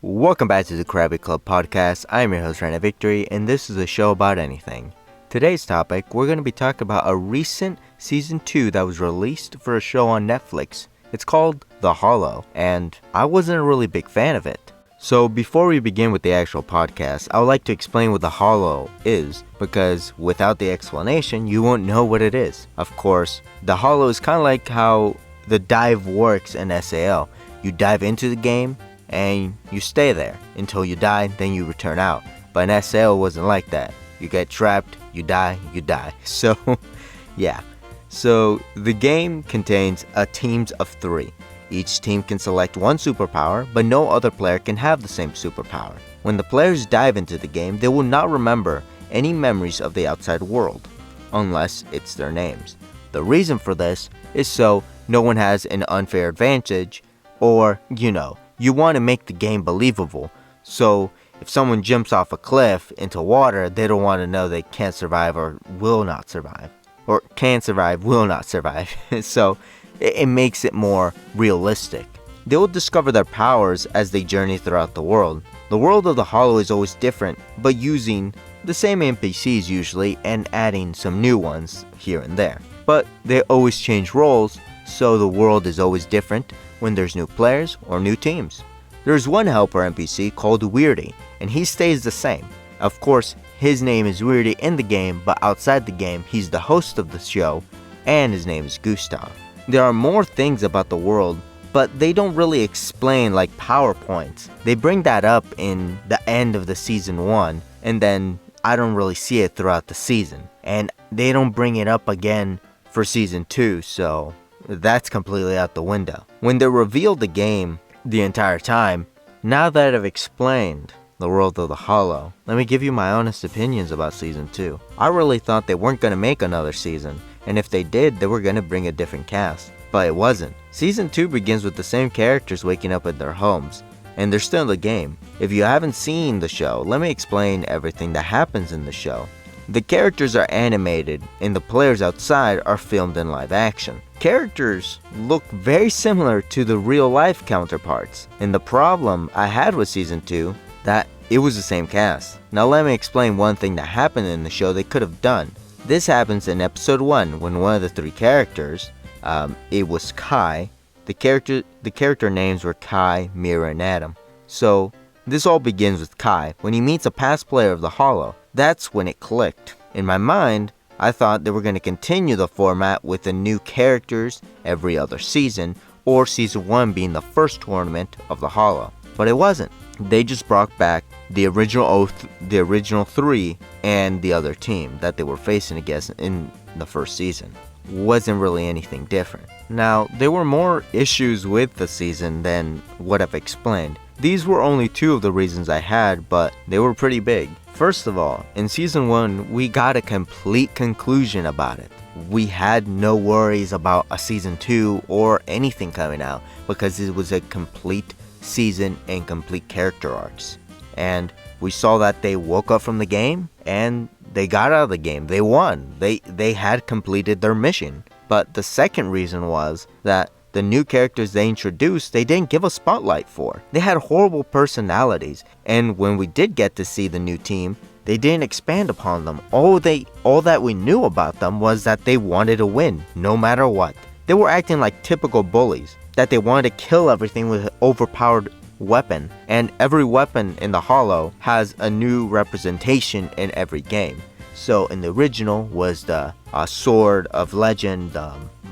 Welcome back to the Krabby Club podcast. I'm your host, Rana Victory, and this is a show about anything. Today's topic, we're going to be talking about a recent Season 2 that was released for a show on Netflix. It's called The Hollow, and I wasn't a really big fan of it. So before we begin with the actual podcast, I would like to explain what The Hollow is, because without the explanation, you won't know what it is. Of course, The Hollow is kind of like how the dive works in SAO. You dive into the game, and you stay there until you die, then you return out. But in SAO, it wasn't like that. You get trapped, you die. So, yeah. So, the game contains teams of 3. Each team can select one superpower, but no other player can have the same superpower. When the players dive into the game, they will not remember any memories of the outside world, unless it's their names. The reason for this is so no one has an unfair advantage, or, you want to make the game believable. So if someone jumps off a cliff into water, they don't want to know they can't survive or will not survive. Or can survive, will not survive. So it makes it more realistic. They will discover their powers as they journey throughout the world. The world of the Hollow is always different, but using the same NPCs usually and adding some new ones here and there. But they always change roles, so the world is always different when there's new players or new teams. There's one helper NPC called Weirdy, and he stays the same. Of course, his name is Weirdy in the game, but outside the game, he's the host of the show, and his name is Gustav. There are more things about the world, but they don't really explain like PowerPoints. They bring that up in the end of the season 1, and then I don't really see it throughout the season. And they don't bring it up again for season 2, so that's completely out the window. When they revealed the game the entire time, now that I've explained the world of the Hollow, let me give you my honest opinions about season 2. I really thought they weren't going to make another season, and if they did, they were going to bring a different cast. But it wasn't. Season 2 begins with the same characters waking up at their homes, and they're still in the game. If you haven't seen the show, let me explain everything that happens in the show. The characters are animated, and the players outside are filmed in live action. Characters look very similar to the real-life counterparts, and the problem I had with Season 2, that it was the same cast. Now let me explain one thing that happened in the show they could have done. This happens in episode 1, when one of the 3 characters, it was Kai. The character names were Kai, Mira, and Adam. So, this all begins with Kai, when he meets a past player of the Hollow. That's when it clicked. In my mind, I thought they were going to continue the format with the new characters every other season, or season 1 being the first tournament of the Hollow. But it wasn't. They just brought back the original 3 and the other team that they were facing against in the first season. Wasn't really anything different. Now, there were more issues with the season than what I've explained. These were only 2 of the reasons I had, but they were pretty big. First of all, in season 1, we got a complete conclusion about it. We had no worries about a season 2 or anything coming out because it was a complete season and complete character arcs. And we saw that they woke up from the game and they got out of the game. They won. They had completed their mission. But the second reason was that the new characters they introduced, they didn't give a spotlight for. They had horrible personalities, and when we did get to see the new team, they didn't expand upon them. All that we knew about them was that they wanted to win, no matter what. They were acting like typical bullies, that they wanted to kill everything with an overpowered weapon, and every weapon in the Hollow has a new representation in every game. So in the original was the Sword of Legend,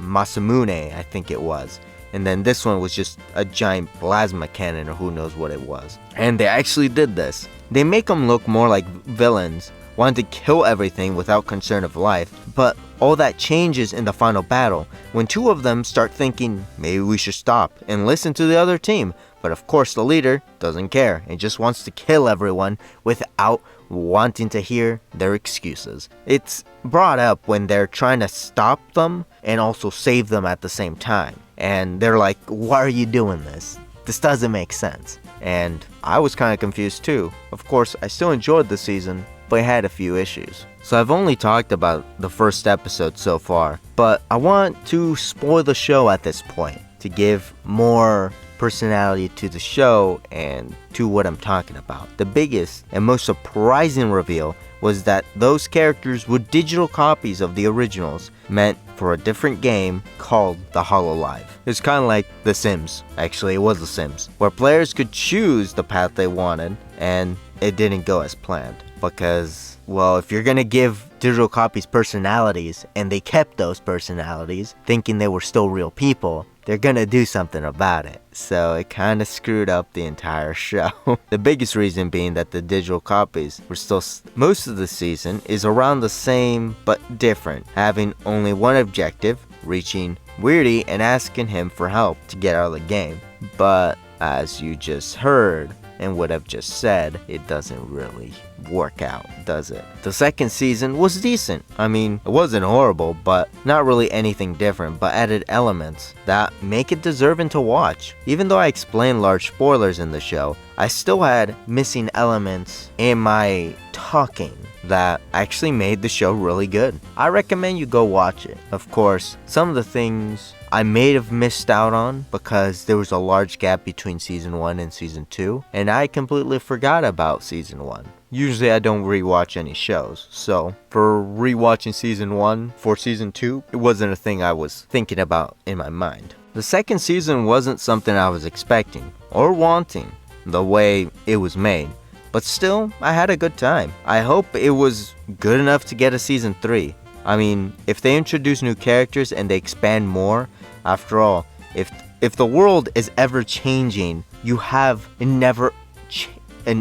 Masamune, I think it was. And then this one was just a giant plasma cannon or who knows what it was. And they actually did this. They make them look more like villains, wanting to kill everything without concern of life. But all that changes in the final battle when 2 of them start thinking, maybe we should stop and listen to the other team. But of course the leader doesn't care and just wants to kill everyone without wanting to hear their excuses. It's brought up when they're trying to stop them and also save them at the same time. And they're like, why are you doing this? This doesn't make sense. And I was kind of confused too. Of course, I still enjoyed the season, but it had a few issues. So I've only talked about the first episode so far, but I want to spoil the show at this point to give more personality to the show and to what I'm talking about. The biggest and most surprising reveal was that those characters were digital copies of the originals meant for a different game called the HoloLive. It's kind of like The Sims. Actually, it was The Sims, where players could choose the path they wanted, and it didn't go as planned. Because, well, if you're gonna give digital copies personalities, and they kept those personalities, thinking they were still real people, they're gonna do something about it. So it kinda screwed up the entire show. The biggest reason being that the digital copies were still most of the season is around the same but different, having only one objective, reaching Weirdy and asking him for help to get out of the game. But as you just heard, and what I've just said, it doesn't really work out, does it? The second season was decent. I mean, it wasn't horrible, but not really anything different, but added elements that make it deserving to watch. Even though I explained large spoilers in the show, I still had missing elements in my talking that actually made the show really good. I recommend you go watch it. Of course, some of the things I may have missed out on because there was a large gap between season 1 and season 2, and I completely forgot about season 1. Usually I don't rewatch any shows, so for rewatching season 1 for season 2, it wasn't a thing I was thinking about in my mind. The second season wasn't something I was expecting or wanting the way it was made, but still, I had a good time. I hope it was good enough to get a season 3. I mean, if they introduce new characters and they expand more, after all, if the world is ever changing, you have an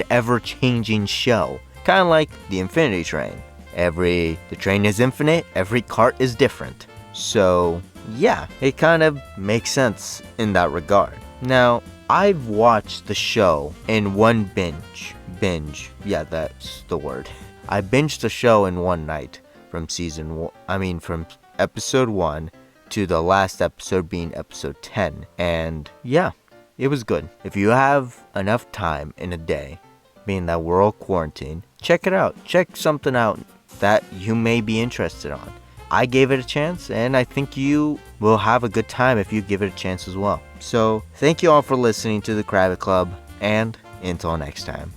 ever changing show. Kind of like the Infinity Train. The train is infinite, every cart is different. So, yeah, it kind of makes sense in that regard. Now, I've watched the show in one binge. Yeah, that's the word. I binged the show in one night from from episode 1 to the last episode being episode 10. And yeah, it was good. If you have enough time in a day, being that we're all quarantined, check it out. Check something out that you may be interested on. I gave it a chance, and I think you will have a good time if you give it a chance as well. So, thank you all for listening to the Krabby Club, and until next time.